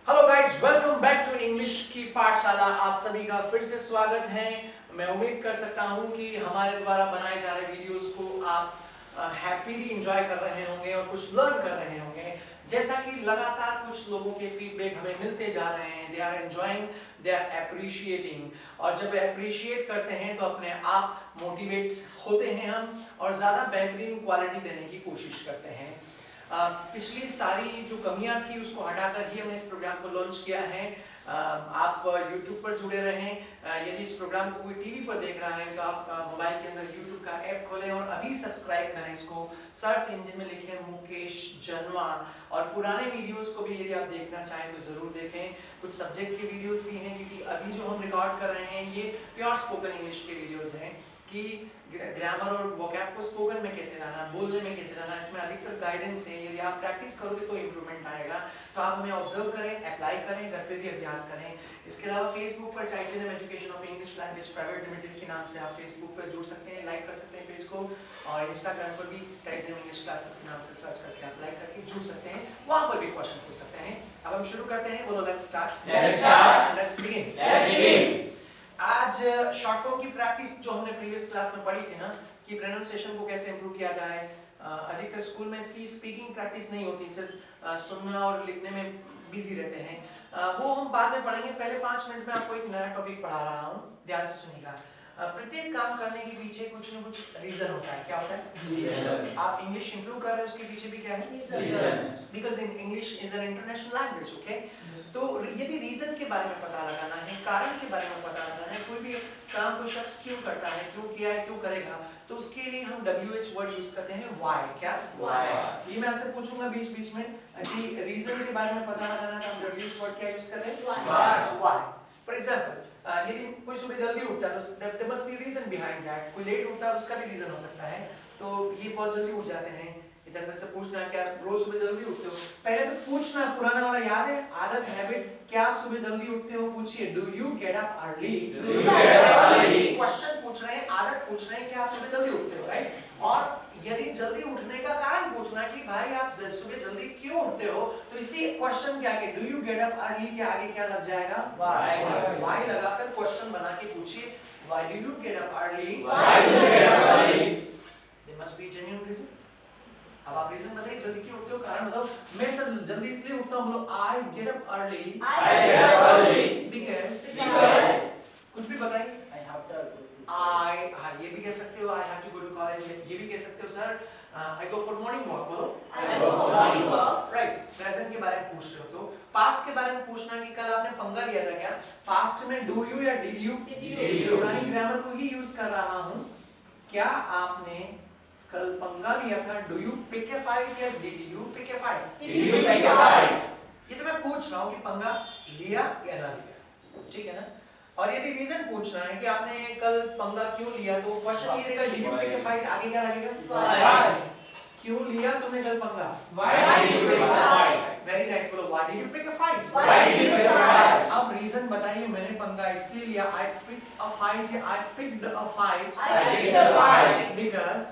Hello guys, welcome back to English की पाठशाला। आप सभी का फिर से स्वागत है। मैं उम्मीद कर सकता हूं कि हमारे द्वारा बनाए जा रहे वीडियोस को आप हैप्पीली एंजॉय कर रहे होंगे और कुछ लर्न कर रहे होंगे। जैसा कि लगातार कुछ लोगों के फीडबैक हमें मिलते जा रहे हैं, they are enjoying, they are appreciating. और जब अप्रिशिएट करते हैं तो अपने आप मोटिवेट होते हैं हम और ज़्यादा बेहतरीन क्वालिटी देने की कोशिश करते हैं। पिछली सारी जो कमियां थी उसको हटाकर ही हमने इस प्रोग्राम को लॉन्च किया है। आप YouTube पर जुड़े रहें। यदि इस प्रोग्राम को कोई टीवी पर देख रहा है तो आप मोबाइल के अंदर YouTube का ऐप खोलें और अभी सब्सक्राइब करें इसको। सर्च इंजन में लिखें मुकेश जन्वा। और पुराने वीडियोस को भी यदि आप देखना चाहें तो जरूर देखें। कुछ सब्जेक्ट के वीडियोस भी हैं, क्योंकि अभी जो हम रिकॉर्ड कर रहे हैं ये प्योर स्पोकन इंग्लिश के वीडियोस हैं कि ग्रामर और वोकैब को स्पोकन में कैसे लाना, बोलने में कैसे लाना, इसमें अधिकतर गाइडेंस है। यदि आप प्रैक्टिस करोगे तो इंप्रूवमेंट आएगा। तो आप हमें ऑब्जर्व करें, अप्लाई करें, घर पे भी अभ्यास करें। इसके अलावा फेसबुक पर Titan education of English language private limited के नाम से आप फेसबुक पर जुड़ सकते हैं, लाइक कर सकते हैं पेज को। और इंस्टाग्राम पर भी टाइटन इंग्लिश क्लासेस के नाम से सर्च करके आप लाइक करके जुड़ सकते हैं, वहां पर भी क्वेश्चन पूछ सकते हैं। अब हम शुरू करते हैं। बोलो लेट्स स्टार्ट। Let's begin. आज शॉर्ट फॉर्म की प्रैक्टिस जो हमने प्रीवियस क्लास में पढ़ी थी ना, कि प्रोनाउंसिएशन को कैसे इंप्रूव किया जाए। अधिकतर स्कूल में इसकी स्पीकिंग प्रैक्टिस नहीं होती, सिर्फ सुनना और लिखने में बिजी रहते हैं। वो हम बाद में पढ़ेंगे। पहले 5 मिनट में आपको एक नया टॉपिक पढ़ा रहा हूँ, ध्यान से सुनिएगा। प्रत्येक काम करने के पीछे कुछ न कुछ रीजन होता है। क्या होता है? आप इंग्लिश इंप्रूव कर रहे हैं, उसके पीछे भी क्या है? Reason. Because English is an international language. Okay, तो यदि रीजन के बारे में पता लगाना है, कारण के बारे में पता लगाना है, कोई भी काम कोई शख्स क्यों करता है, क्यों किया है, क्यों करेगा, तो उसके लिए हम WH वर्ड यूज करते हैं, व्हाई। क्या? व्हाई। ये मैं आपसे पूछूंगा बीच बीच में कि रीजन के बारे में पता लगाना है, तो हम WH वर्ड क्या यूज करते हैं? व्हाई। फॉर एग्जांपल, यदि कोई सुबह जल्दी उठता है तो there must be reason behind that. कोई लेट उठता है उसका भी रीजन हो सकता है। तो ये बहुत जल्दी उठ जाते हैं, इधर से पूछना है क्या रोज सुबह जल्दी उठते हो। पहले तो पूछना, पुराना वाला याद है, आदत, हैबिट। क्या आप सुबह जल्दी उठते हो? पूछिए, do you get up early. Question पूछ रहे हैं, आदत पूछ रहे हैं, क्या आप सुबह जल्दी उठते हो, राइट? और यदि जल्दी उठने का कारण पूछना कि भाई आप सुबह जल्दी क्यों उठते हो, तो इसी क्वेश्चन के आगे do you get up early के आगे क्या लग जाएगा? व्हाई लगाकर क्वेश्चन बना के पूछिए, why do you get up early? There must be genuine reason. अब आप रीजन बताइए, जल्दी क्यों उठते हो, कारण बताओ। मैं सर जल्दी इसलिए उठता हूं, बोलो I get up early because कुछ भी बताइए। ये भी कह सकते हो, I have to go to college. ये भी कह सकते हो sir I go for morning walk. बोलो I go for morning walk. Right, present के बारे में पूछ रहे हो। तो पास्ट के बारे में पूछना कि कल आपने पंगा लिया था क्या, पास्ट में डू यू या डिड यू? पुरानी ग्रामर को ही यूज कर रहा हूं। क्या आपने कल पंगा लिया था? Do you pick a fight या did you pick a fight? ये तो मैं पूछ रहा हूँ कि पंगा लिया या ना लिया, ठीक है ना? और यदि रीजन पूछना है कि आपने कल पंगा क्यों लिया, तो क्वेश्चन ये रहेगा did you pick a fight, आगे क्या लगेगा? क्यों लिया तुमने कल पंगा? वेरी नाइस, बोलो why did you pick a fight? अब रीजन बताइए, मैंने पंगा इसलिए लिया, आई पिक्ड अ फाइट या I picked a fight because.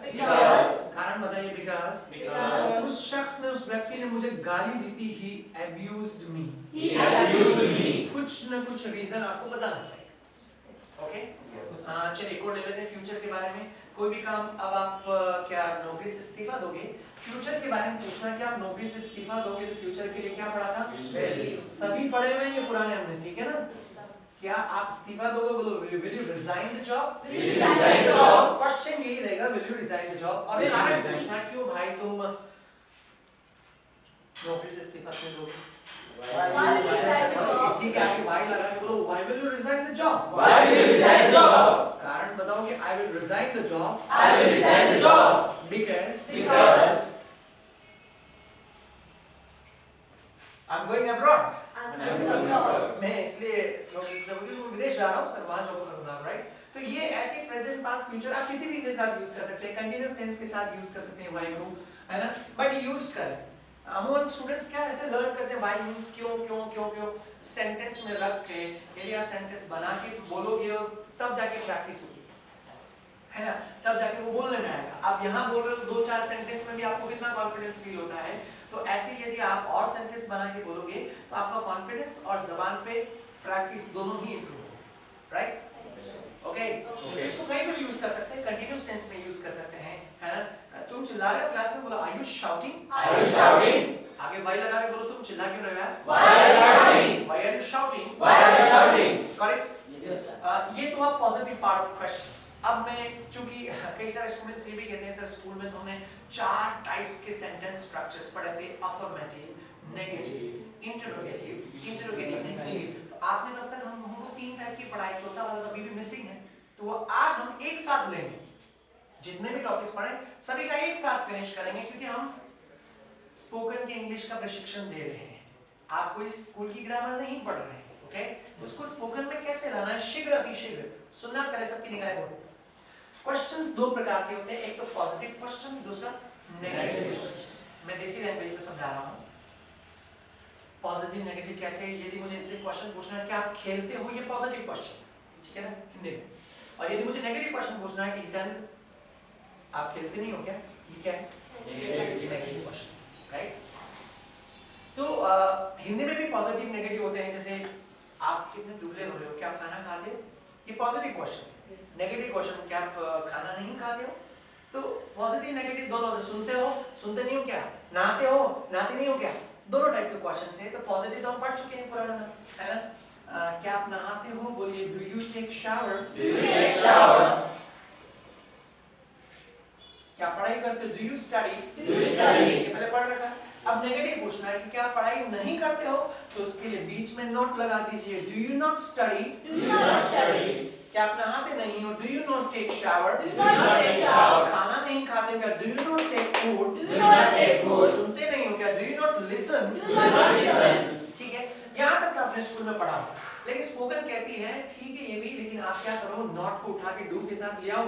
कारण बताइए, बिकॉज़ उस शख्स ने, उस व्यक्ति ने मुझे गाली दी थी, ही अब्यूज्ड मी। कुछ न कुछ रीजन आपको बताना पड़ेगा। ओके, चलिए एक और ले लेते हैं फ्यूचर के बारे में। कोई भी काम, अब आप क्या नौकरी से इस्तीफा दोगे, फ्यूचर के बारे में पूछना कि आप नौकरी से इस्तीफा दोगे तो फ्यूचर के लिए क्या पढ़ा था? सभी पढ़े हुए हैं ये पुराने हमने, ठीक है ना? क्या आप इस्तीफा दोगे? बोलो will you resign the job? Question यही रहेगा, will you resign the job. और कारण पूछना, क्यों भाई तुम नौकरी से इस्तीफा क्यों दोगे? इसी के आगे व्हाई लगा के बोलो why will you resign the job? कारण बताओ कि I will resign the job because I am going abroad. मैं इसलिए विदेश जा रहा हूँ सर, वहां जॉब करूंगा, राइट? तो ये ऐसे प्रेजेंट पास्ट फ्यूचर आप किसी भी के साथ यूज कर सकते हैं, कंटीन्यूअस टेंस के साथ यूज कर सकते हैं व्हाई को, है ना? बट यूज करें। अमूमन स्टूडेंट्स क्या ऐसे लर्न करते हैं, व्हाई मींस क्यों सेंटेंस में रख के। यदि आप सेंटेंस बना के बोलोगे तब जाके प्रैक्टिस होगी, है ना, तब जाके वो बोलने में आएगा। आप यहाँ बोल रहे हो 2-4 सेंटेंस में भी आपको कितना कॉन्फिडेंस फील होता है, तो ऐसे यदि आप और सेंटेंस बना के बोलोगे तो आपका कॉन्फिडेंस और जबान पे प्रैक्टिस दोनों ही इंप्रूव होगा, राइट? ओके, इसको कहीं पर यूज कर सकते हैं, कंटीन्यूअस टेंस में यूज कर सकते हैं, है ना। तुम चिल्ला रहे हो क्लास में, बोलो are you shouting, Are you shouting? आगे वाई लगा के बोलो तुम चिल्ला क्यों रहे हो यार, Why are you shouting? why are you shouting, Why are you shouting? Correct. Yes, sir. ये तो आप पॉजिटिव पार्ट ऑफ क्वेश्चंस। अब मैं चूंकि कई सारे स्टूडेंट्स ये भी कहते हैं सर स्कूल में तो हमने 4 टाइप्स के सेंटेंस स्ट्रक्चर्स पढ़े थे, अफर्मेटिव, नेगेटिव, इंटरोगेटिव, नेगेटिव। तो आपने तब तक हमको 3 टाइप की पढ़ाई, चौथा वाला तो अभी भी मिसिंग है, तो वो आज हम एक साथ लेंगे। जितने भी टॉपिक्स पढ़े सभी का एक साथ फिनिश करेंगे, क्योंकि हम स्पोकन के इंग्लिश का प्रशिक्षण दे रहे हैं। आप कोई स्कूल की ग्रामर नहीं पढ़ रहे हैं, ओके? उसको स्पोकन में कैसे लाना है, शीघ्र अतिशीघ्र सुनना। पहले सबकी निगाहें बोलो। क्वेश्चंस 2 प्रकार के होते हैं, एक तो पॉजिटिव क्वेश्चन, दूसरा नेगेटिव क्वेश्चंस। मैं देसी लैंग्वेज में समझा रहा हूं पॉजिटिव नेगेटिव कैसे। यदि मुझे इनसे क्वेश्चन पूछना है कि आप खेलते हो, ये पॉजिटिव क्वेश्चन, ठीक है ना, हिंदी में। और यदि मुझे नेगेटिव क्वेश्चन पूछना है कि ईथन आप खेलते नहीं हो क्या, ये क्या है, नेगेटिव क्वेश्चन, राइट? तो हिंदी में भी पॉजिटिव नेगेटिव होते हैं, जैसे आप कितने दुबले हो रहे हो, क्या आप खाना खाते हो, ये पॉजिटिव क्वेश्चन। नेगेटिव क्वेश्चन, क्या आप खाना नहीं खाते हो। तो पॉजिटिव नेगेटिव दोनों होते, सुनते हो, सुनते नहीं हो क्या, नहाते हो, नहाते नहीं हो क्या, दोनों टाइप के क्वेश्चन है। तो पॉजिटिव तो हम पढ़ चुके हैं पुराना, है ना। क्या आप नहाते हो, बोलिए do you take shower, Do you take shower? क्या पढ़ाई करते हो, do you study, Do you study? ये पहले पढ़ रखा है। अब नेगेटिव पूछना है कि क्या पढ़ाई नहीं करते हो, तो उसके लिए बीच में नोट लगा दीजिए, do you not study, Do you not study? क्या आप नहाते नहीं हो, do you not take shower, Do you not take shower? खाना नहीं खाते क्या, do you not take food, Do you not take food? सुनते नहीं हो क्या, do you not listen, Do you not listen? ठीक है। यहाँ तक तो आपने स्कूल में पढ़ा, लेकिन स्पोकन कहती है ठीक है ये भी, लेकिन आप क्या करो, नॉट को उठा के डू के साथ ले आओ,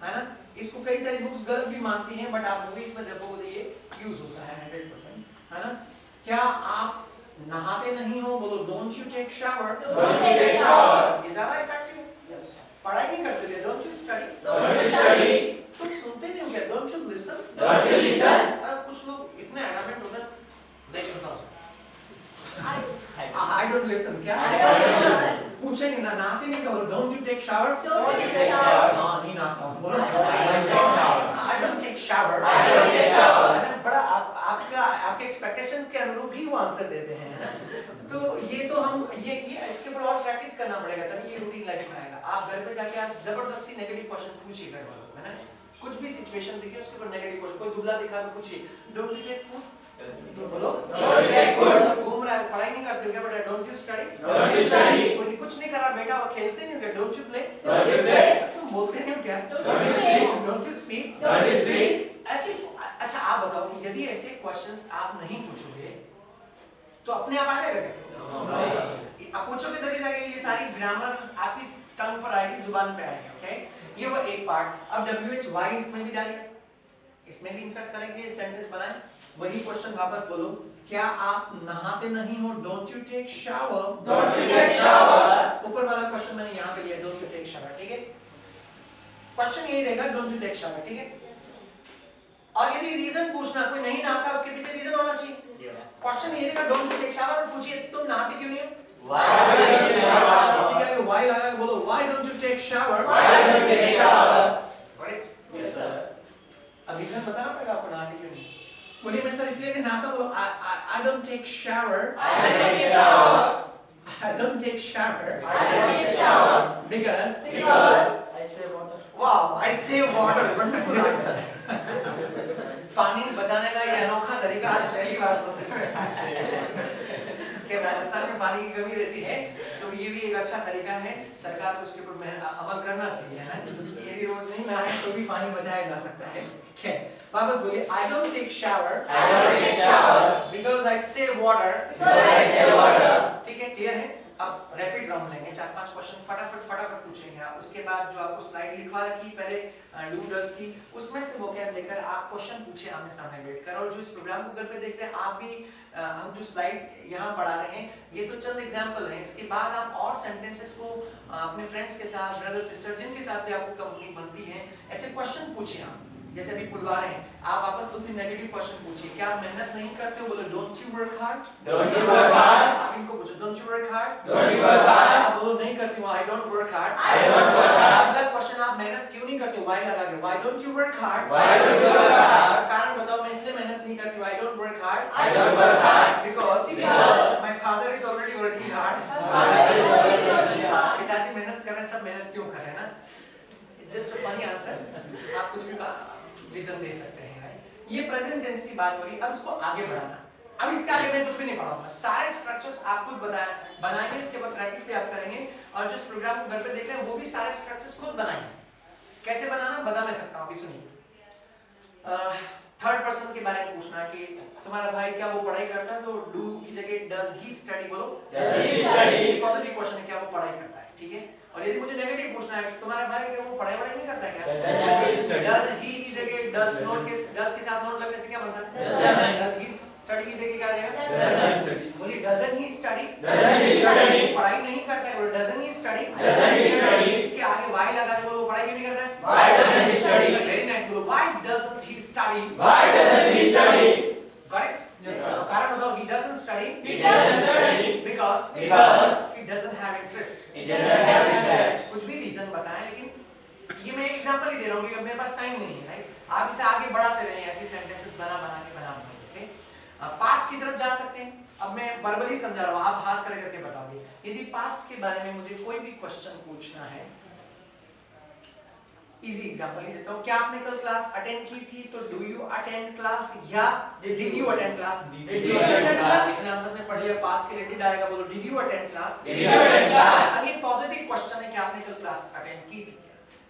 है ना। इसको कई सारी बुक्स गलत भी मानती हैं, बट आप मूवीज में देखोगे तो ये यूज होता है 100%, है ना। क्या आप नहाते नहीं हो, बोलो don't you take shower, Don't you take shower? ये ज्यादा इफेक्टिव है। पढ़ाई नहीं करते थे, don't you study, Don't you study? तुम सुनते नहीं हो क्या, don't you listen, Don't you listen? कुछ लोग इतने एडामेंट होते हैं, नहीं सुनता हूं, I I don't listen, क्या I don't listen. पूछे नहीं ना, नहाते नहीं क्या, बोलो don't you take shower, Don't you take shower? हाँ नहीं नहाता हूं, बोलो I don't take shower. I don't take shower, I don't take shower. है ना। बड़ा आपके एक्सपेक्टेशन के अनुरूप ही वो आंसर देते हैं, है ना। तो ये तो हम ये इसके ऊपर और प्रैक्टिस करना पड़ेगा, तभी ये रूटीन लाइफ में आएगा। आप घर पे जाके आप जबरदस्ती नेगेटिव क्वेश्चन पूछिए घर वालों को, है ना। कुछ भी सिचुएशन दिखे उसके ऊपर नेगेटिव क्वेश्चन, कोई दुबला दिखा तो पूछिए डोंट यू टेक फूड, बोलो Don't you take food? घूम रहा है, पढ़ाई नहीं करते क्या बेटा, don't you study, Don't you study? कोई कुछ नहीं कर रहा बेटा, वो खेलते नहीं हो क्या, don't you play, Don't you play? तुम बोलते नहीं हो क्या, Don't you speak? Don't you speak. Don't you speak? ऐसे अच्छा आप बताओ कि यदि ऐसे क्वेश्चंस आप नहीं पूछोगे तो अपने आप आ जाएगा कैसे? आप पूछोगे तभी जाके ये सारी ग्रामर आपकी टंग पर आएगी, जुबान पे आएगी, ओके। ये वो एक पार्ट। अब WHY इसमें भी डालिए, इसमें भी इंसर्ट करेंगे, सेंटेंस बनाएं। वही क्वेश्चन वापस बोलो, क्या आप नहाते नहीं हो, don't you take shower, Don't you take shower? ऊपर वाला क्वेश्चन मैंने यहाँ पे लिया, डोंट यू टेक शावर, ठीक है। क्वेश्चन यही रहेगा, डोंट यू टेक शावर, ठीक है। और यदि रीजन पूछना, कोई नहीं नहाता उसके पीछे रीजन होना चाहिए। क्वेश्चन ये रहेगा डोंट यू टेक शावर, पूछिए तुम नहाते क्यों नहीं हो, Why don't you take shower? इसी के आगे why लगा के बोलो, why don't you take shower, Why don't you take shower? Correct. Yes, sir. अब रीजन बताना पड़ेगा आपको नहाते क्यों नहीं। बोलिए मैं सर इसलिए नहीं नहाता, बोलो I don't take shower, I don't take shower. I don't take shower I don't take shower because because I save water. wow I save water, wonderful answer। पानी बचाने का ये अनोखा तरीका आज पहली बार सुनने में आया है कि राजस्थान में पानी की कमी रहती है, तो ये भी एक अच्छा तरीका है, सरकार को उसके ऊपर अमल करना चाहिए, है ना। यदि रोज नहीं नहाए तो भी पानी बचाया जा सकता है। खैर वापस बोलिए, I don't take shower I don't take shower because I save water, because I save water. ठीक है, क्लियर है। अब रैपिड राउंड लेंगे, 4-5 क्वेश्चन फटाफट पूछेंगे आप। उसके बाद जो आपको स्लाइड लिखवा रखी पहले डू डज की, उसमें से वोकैब लेकर आप क्वेश्चन पूछे आमने सामने बैठकर। और जो इस प्रोग्राम को घर पे देख रहे हैं आप भी, हम जो स्लाइड यहाँ पढ़ा रहे हैं ये तो चंद एग्जांपल हैं। इसके बाद आप और सेंटेंसेस को अपने फ्रेंड्स के साथ, ब्रदर सिस्टर जिनके साथ भी आपको कंपनी बनती है, ऐसे क्वेश्चन पूछे आप। जैसे अभी बुलवा रहे हैं, आप वापस 2-3 नेगेटिव क्वेश्चन पूछिए। क्या आप मेहनत नहीं करते हो? बोलो don't you work hard. Don't you work hard? आप इनको पूछो don't you work hard. Don't you work hard? आप बोलो नहीं करती हूँ, I don't work hard. I don't work hard. अगला क्वेश्चन, आप मेहनत क्यों नहीं करते हो? व्हाई लगा के, why don't you work hard. Why don't you work hard? कारण बताओ, मैं इसलिए मेहनत नहीं करती हूँ, I don't work hard. I don't work hard. Because my father is already working hard. Father is already working hard. पिताजी मेहनत कर रहे हैं, सब मेहनत क्यों कर रहे हैं ना? Just a funny answer. आप कुछ भी रीजन दे सकते हैं, राइट? ये प्रेजेंट टेंस की बात हो रही है। अब इसको आगे बढ़ाना। अब इसके आगे मैं कुछ भी नहीं पढ़ाऊंगा, सारे स्ट्रक्चर्स आप खुद बनाएंगे। इसके बाद प्रैक्टिस भी आप करेंगे। और जिस प्रोग्राम को घर पे देख रहे हैं वो भी सारे स्ट्रक्चर्स खुद बनाएंगे। कैसे बनाना बता मैं सकता हूं, अभी सुनिए। थर्ड पर्सन के बारे में पूछना कि तुम्हारा भाई क्या वो पढ़ाई करता है, तो डू की जगह डज ही स्टडी बोलो। Does he study? Positive question है, क्या वो पढ़ाई करता है, ठीक है। और यदि मुझे नेगेटिव पूछना है तुम्हारा भाई क्या वो पढ़ाई नहीं करता क्या, डज ही की जगह डज नोट के डज के साथ नोट लगने से क्या बनता है, डज ही स्टडी की जगह क्या आ जाएगा, बोलिए डजंट ही स्टडी। पढ़ाई नहीं करता है, बोलो डजंट ही स्टडी। इसके आगे वाई लगा के बोलो वो पढ़ाई क्यों नहीं करता है, Why doesn't he study? Very nice, बोलो why doesn't he study. Why doesn't he study? Correct. Yes, sir. कारण बताओ, he doesn't study He doesn't study because he doesn't have interest। he doesn't have interest. कुछ भी reason बताएं, लेकिन ये मैं एक एग्जांपल ही दे रहा हूँ क्योंकि मेरे पास टाइम नहीं है, राइट? आप इसे आगे बढ़ाते रहें, ऐसे सेंटेंसेस बना के, ओके? पास्ट की तरफ जा सकते हैं। अब मैं वर्बली समझा रहा हूँ, आप हाथ खड़े करके बताओगे। यदि पास्ट के बारे में मुझे कोई भी क्वेश्चन पूछना है, इजी एग्जांपल ही देता हूँ। क्या आपने कल क्लास अटेंड की थी, तो डू यू अटेंड क्लास या did you attend class. Did you attend class? लेकिन हम सबने पढ़ लिया पास्ट के लिए डिड आएगा, बोलो did you attend class. Did you attend class? Again positive question है कि आपने कल क्लास अटेंड की थी।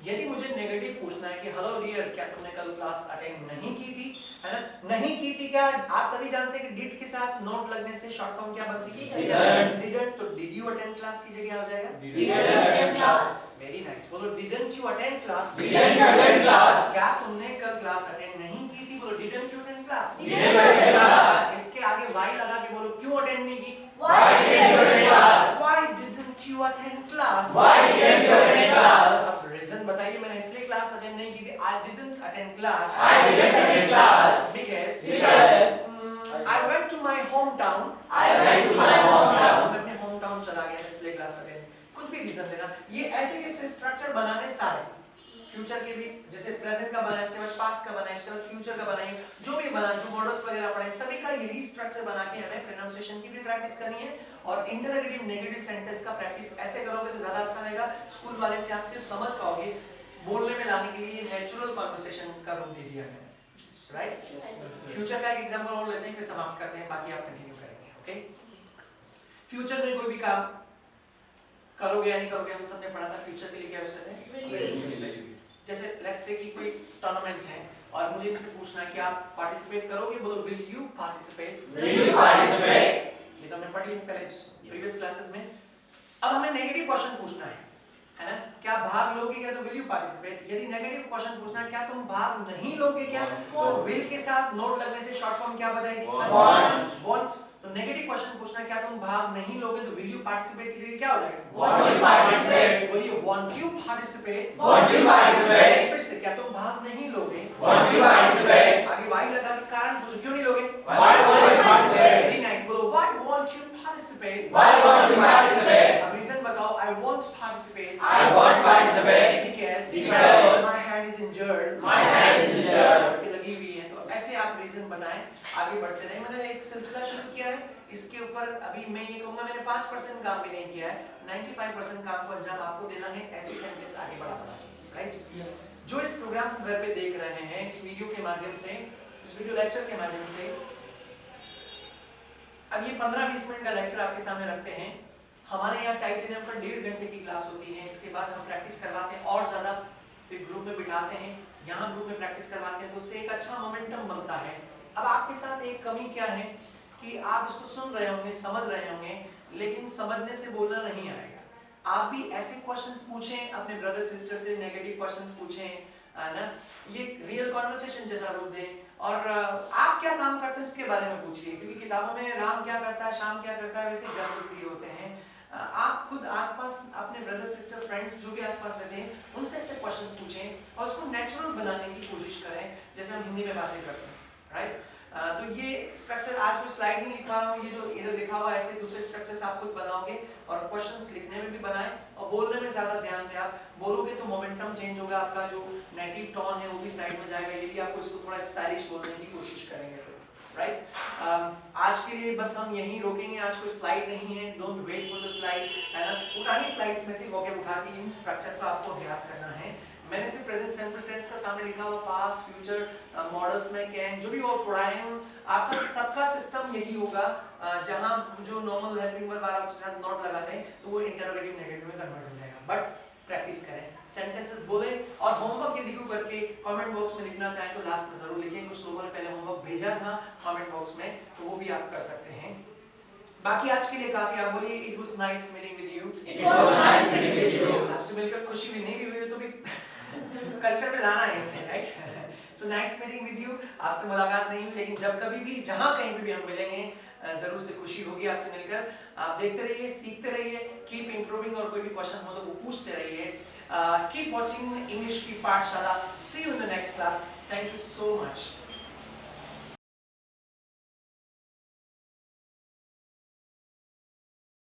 यदि मुझे नेगेटिव पूछना है कि हेलो डियर क्या तुमने कल क्लास अटेंड नहीं की थी, है ना, नहीं की थी, क्या आप सभी जानते हैं कि डिड के साथ नोट लगने से शॉर्ट फॉर्म क्या बनती है, डिडंट। तो डिड यू अटेंड क्लास की जगह आ जाएगा Did you attend class? Very nice, बोलो didn't you attend class. Didn't you attend class? क्या तुमने कल क्लास अटेंड नहीं की थी, बोलो didn't you attend class. Didn't you attend class? इसके आगे वाई लगा के बोलो क्यों अटेंड नहीं की, Why didn't you attend class? Why didn't you attend class? Why didn't you attend class? अब रीजन बताइए, मैंने इसलिए क्लास अटेंड नहीं की थी, I didn't attend class I didn't attend class because I went to my hometown। I went to my hometown। मैं अपने hometown चला गया इसलिए क्लास अटेंड। कुछ भी रीजन देना, ये ऐसे कैसे स्ट्रक्चर बनाने सारे, फ्यूचर के भी, जैसे प्रेजेंट का बनाए, उसके बाद पास्ट का बनाए, उसके बाद फ्यूचर का बनाए, जो भी बना, जो मॉडल्स वगैरह पढ़े, सभी का यही स्ट्रक्चर बना के हमें प्रोनाउंसिएशन की भी प्रैक्टिस करनी है। और इंटरोगेटिव नेगेटिव सेंटेंस का प्रैक्टिस ऐसे करोगे तो ज्यादा अच्छा रहेगा। स्कूल वाले से आप सिर्फ समझ पाओगे, बोलने में लाने के लिए नेचुरल कन्वर्सेशन का रूप दे दिया है, राइट? फ्यूचर का एक एग्जांपल और लेते हैं, फिर समाप्त करते हैं, बाकी आप कंटिन्यू करेंगे, ओके? फ्यूचर में कोई भी काम करोगे या नहीं करोगे, हम सबने पढ़ा था फ्यूचर के लिए क्या यूज करते हैं। जैसे लेट्स से कि कोई टूर्नामेंट है और मुझे इनसे पूछना है कि आप पार्टिसिपेट करोगे, बोलो will you participate. Will you participate? ये तो हमने पढ़ लिया पहले प्रीवियस क्लासेस में। अब हमें नेगेटिव क्वेश्चन पूछना है ना, क्या भाग लोगे क्या, तो विल यू पार्टिसिपेट। यदि नेगेटिव क्वेश्चन पूछना है क्या तुम भाग नहीं लोगे क्या, तो विल के साथ नोट लगने से शॉर्ट फॉर्म क्या बताएगी, वॉन्ट। तो नेगेटिव क्वेश्चन पूछना है क्या तुम भाग नहीं लोगे, तो विल यू पार्टिसिपेट की जगह क्या हो जाएगा, Want you participate? बोलिए want you participate। Want you participate? फिर से क्या तुम भाग नहीं लोगे, Want you participate? आगे वाई लगा के कारण पूछो क्यों नहीं लोगे, Why won't you participate? Very nice, बोलो why won't you participate। Why won't you participate? अब रीजन बताओ, I won't participate I won't participate because my hand is injured। my hand is injured। चोट लगी हुई है। तो ऐसे आप रीजन बताएं, आगे बढ़ते रहें। मैंने एक सिलसिला शुरू किया है, इसके ऊपर अभी मैं ये कहूंगा मैंने 5% काम भी नहीं किया है, 95% काम को अंजाम आपको देना है। ऐसे सेंटेंस आगे बढ़ा, राइट? जो इस प्रोग्राम को घर पे देख रहे हैं, इस वीडियो के माध्यम से, इस वीडियो लेक्चर के माध्यम से, अब ये 15-20 मिनट का लेक्चर आपके सामने रखते हैं। हमारे यहाँ टाइटेनियम पर 1.5 घंटे की क्लास होती है। इसके बाद हम प्रैक्टिस करवाते हैं और ज्यादा, फिर ग्रुप में बिठाते हैं, यहाँ ग्रुप में प्रैक्टिस करवाते हैं, तो उससे एक अच्छा मोमेंटम बनता है। अब आपके साथ एक कमी क्या है, कि आप इसको सुन रहे होंगे, समझ रहे होंगे, लेकिन समझने से बोलना नहीं आएगा। आप भी ऐसे क्वेश्चंस पूछें अपने ब्रदर सिस्टर से, नेगेटिव क्वेश्चंस पूछें, है ना, ये रियल कॉन्वर्सेशन जैसा रूप दें। और आप क्या काम करते हैं उसके बारे में पूछिए, क्योंकि किताबों में राम क्या करता है, श्याम क्या करता है, वैसे एग्जाम्पल्स दिए होते हैं। आप खुद आसपास अपने ब्रदर सिस्टर फ्रेंड्स जो भी आसपास रहते हैं उनसे ऐसे क्वेश्चंस पूछें और उसको नेचुरल बनाने की कोशिश करें, जैसे हम हिंदी में बातें करते हैं, राइट। तो ये स्ट्रक्चर आज कोई स्लाइड नहीं लिखा रहा हूँ, ये जो इधर लिखा हुआ है ऐसे दूसरे स्ट्रक्चर्स आप खुद बनाओगे और क्वेश्चंस लिखने में भी बनाएं और बोलने में ज्यादा ध्यान दें। आप बोलोगे तो मोमेंटम चेंज होगा, आपका जो नेटिव टोन है वो भी साइड में जाएगा, यदि आपको इसको थोड़ा स्टाइलिश बोलने की कोशिश करेंगे फिर, राइट। आज के लिए बस हम यहीं रोकेंगे, आज कोई स्लाइड नहीं है, don't wait for the slide, है ना। पुरानी स्लाइड्स में से वोकैब उठा के इन स्ट्रक्चर का आपको अभ्यास करना है। मैंने सिर्फ प्रेजेंट सिंपल टेंस का सामने लिखा हुआ पास्ट फ्यूचर मॉडल्स में कैन जो भी और पढ़ाए हैं, आपका सबका सिस्टम यही होगा। जहां जो नॉर्मल हेल्पिंग वर्ब आप साथ नॉट लगाते हैं तो वो इंटरोगेटिव नेगेटिव में कन्वर्ट हो जाएगा। बट प्रैक्टिस करें, सेंटेंसेस बोलें और होमवर्क यदि कोई करके कमेंट बॉक्स में लिखना चाहें तो लास्ट में जरूर लिखें। कुछ लोगों ने पहले होमवर्क भेजा था कमेंट बॉक्स में, तो वो भी आप कर सकते हैं। बाकी आज के लिए काफी। आप बोलिए it was nice meeting with you. It was nice meeting with you. आपसे मिलकर खुशी भी नहीं भी हुई तो भी कल्चर में लाना है इसे, right. So nice meeting with you. आपसे मुलाकात नहीं हुई, लेकिन जब कभी भी जहां कहीं पे भी हम मिलेंगे जरूर से खुशी होगी आपसे मिलकर। आप देखते रहिए, सीखते रहिए, कीप इंप्रूविंग और कोई भी क्वेश्चन हो तो वो पूछते रहिए। कीप वॉचिंग इंग्लिश की पाठशाला। See you in the next class. Thank you so much.